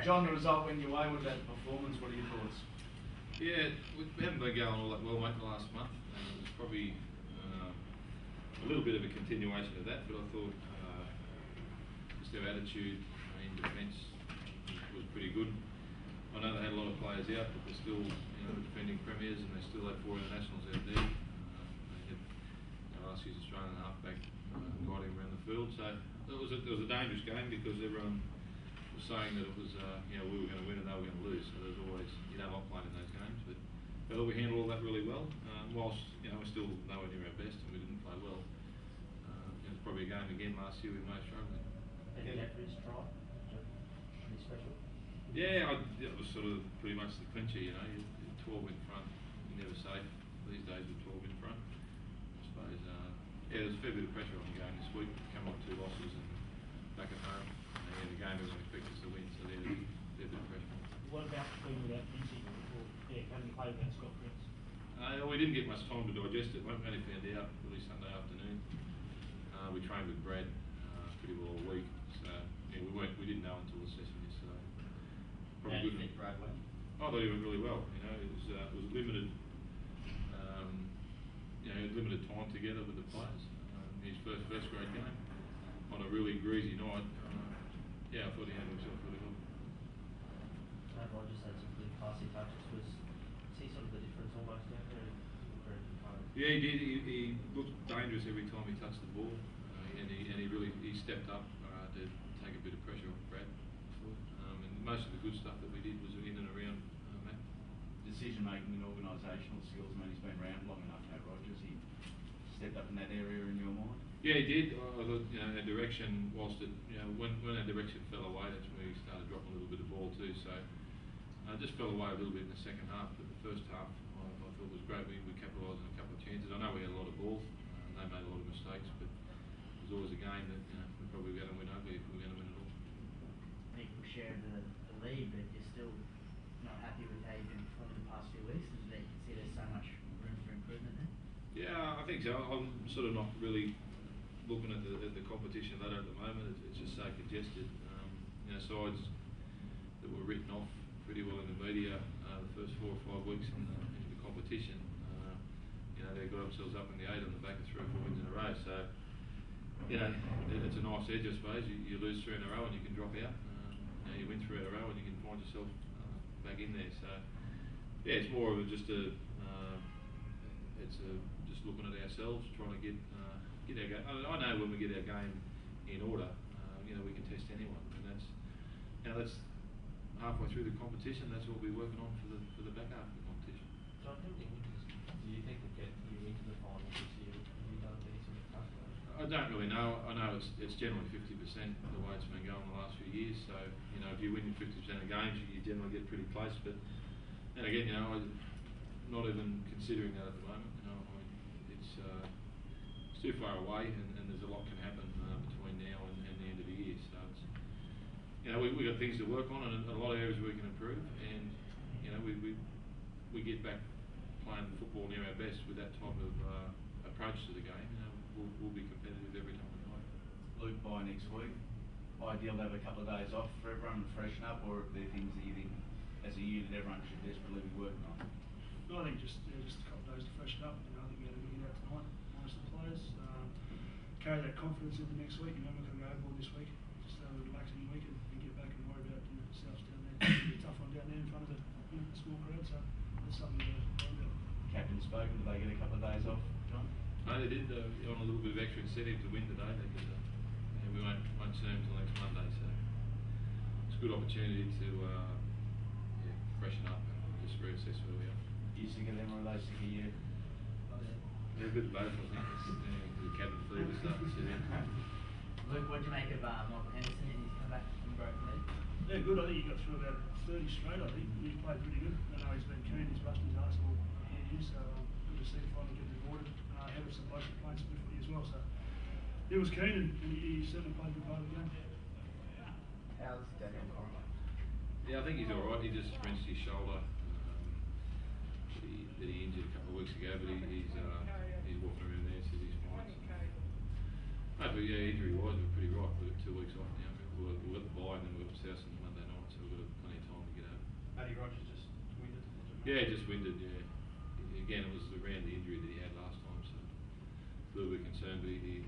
John, the result went your way with that performance. What are your thoughts? Yeah, we haven't been going all that well, mate, the last month. It was probably a little bit of a continuation of that, but I thought just our attitude in defence was pretty good. I know they had a lot of players out, but they're still defending premiers, and they still had 4 internationals out there. They had last year's Australian halfback guiding around the field, so it was a dangerous game because everyone was saying that it was we were going to win and they were going to lose. So there's always not playing in those games, but I thought we handled all that really well. Whilst we're still nowhere near our best and we didn't play well. It was probably a game again last year we may have struggled. Any Jeffries try? Any special? Yeah, it was sort of pretty much the clincher, you're 12 in front, you're never safe these days with 12 in front. I suppose, there's a fair bit of pressure on the game this week, come off 2 losses and back at home. And the game everyone expects us to win, so there's a bit of pressure. What about being without Prince? Having played against Scott Prince? We didn't get much time to digest it. We only found out really Sunday afternoon. We trained with Brad pretty well all week, so we didn't know until the session yesterday. How do you think Brad went? I thought he went really well. It was limited. Limited time together with the players. His first grade game on a really greasy night. I thought he handled himself really well. Rogers had some pretty classy touches. Was he sort of the difference almost out there? Yeah, he did. He looked dangerous every time he touched the ball, and he really stepped up to take a bit of pressure off Brad. And most of the good stuff that we did was in and around Matt. Decision making and organisational skills. I mean, he's been around long enough now, Rogers. He stepped up in that area in your mind. Yeah, he did. I thought our direction, whilst it when our direction fell away, that's when we started dropping a little bit of ball too. So. Just fell away a little bit in the second half, but the first half I thought was great. We capitalised on a couple of chances. I know we had a lot of balls, they made a lot of mistakes, but it was always a game that we're probably going to win ugly if we're going to win it all. People share the lead, but you're still not happy with how you've been performing the past few weeks. Is that you can see there's so much room for improvement there? Yeah, I think so. I'm sort of not really looking at the competition ladder at the moment. It's just so congested. Sides that were written off pretty well in the media the first 4 or 5 weeks into the competition. They got themselves up in the 8 on the back of 3 or 4 wins in a row. So, it's a nice edge, I suppose. You lose 3 in a row and you can drop out. You win 3 in a row and you can find yourself back in there. So, it's more of just just looking at ourselves, trying to get our game. I know when we get our game in order, we can test anyone, and that's halfway through the competition. That's what we're working on for the back half of the competition. John, do you think that getting you into the final this year, have you done any sort of tough? I don't really know. I know it's generally 50% the way it's been going the last few years. So if you win 50% of games, you generally get pretty close. But and again, I'm not even considering that at the moment. It's too far away, and there's a lot can happen between now and the end of the year. So it's we've got things to work on, and a lot of areas we can improve. And we get back playing football near our best with that type of approach to the game. We'll be competitive every time we play. Luke, by next week, ideal to have a couple of days off for everyone to freshen up, or are there things that you think as a unit everyone should desperately be working on? No, I think just a couple of days to freshen up. I think we had a big out tonight, minus the players. Carry that confidence into next week. We're not going to go overboard this week. Just have a relaxing week and get back and worry about ourselves down there. It's a tough one down there in front of the small crowd, so that's something to worry about. Captain spoken. Did they get a couple of days off, John? No, they did. On a little bit of extra incentive to win today. They could, we won't see them until next Monday, so it's a good opportunity to freshen up and just reassess where we are. You sick of them, or are they sick of you? They're a bit of both, I think. The cabin fever stuff. Luke, what do you make of Michael Henderson and he's come back from broken leg? Yeah, good. I think he got through about 30 straight. I think he played pretty good. I know he's been keen. He's busting his arse all year, so good to see him finally get rewarded. Henderson blokes playing some good footy as well, so he was keen and he certainly played a good part of the game. How's Daniel Cartwright? Yeah, I think he's all right. He just wrenched his shoulder that he injured a couple of weeks ago, but he's walking around there, says he's fine. But injury-wise, we're pretty right. We've got 2 weeks off now. We've got the bye and then we've got South on Monday night, so we've got to Yeah, just winded. Yeah. Again, it was around the injury that he had last time, so a little bit concerned, but he